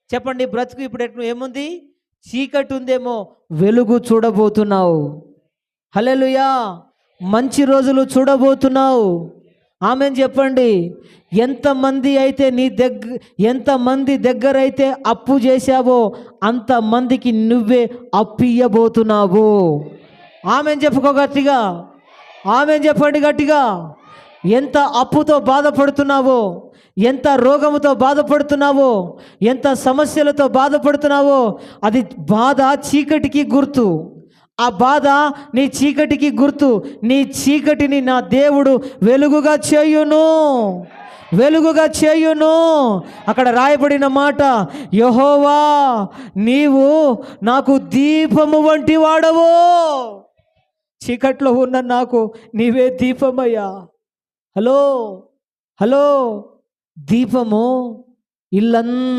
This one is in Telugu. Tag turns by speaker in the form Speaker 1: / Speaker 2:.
Speaker 1: చెప్పండి, బ్రతుకు ఇప్పుడు ఏముంది? చీకటి ఉందేమో, వెలుగు చూడబోతున్నావు. హల్లెలూయా. మంచి రోజులు చూడబోతున్నావు. ఆమెన్ చెప్పండి. ఎంతమంది అయితే ఎంతమంది దగ్గర అయితే అప్పు చేశావో అంతమందికి నువ్వే అప్పియ్యబోతున్నావు. ఆమెన్ చెప్పుకో గట్టిగా. ఆమెన్ చెప్పండి గట్టిగా. ఎంత అప్పుతో బాధపడుతున్నావో, ఎంత రోగముతో బాధపడుతున్నావో, ఎంత సమస్యలతో బాధపడుతున్నావో, అది బాధ చీకటికి గుర్తు. ఆ బాధ నీ చీకటికి గుర్తు. నీ చీకటిని నా దేవుడు వెలుగుగా చేయును, వెలుగుగా చేయును. అక్కడ రాయబడిన మాట, యెహోవా నీవు నాకు దీపము వంటి వాడవు. చీకట్లో ఉన్న నాకు నీవే దీపమయ్యా. Hello, hello. దీపము ఇల్లంతా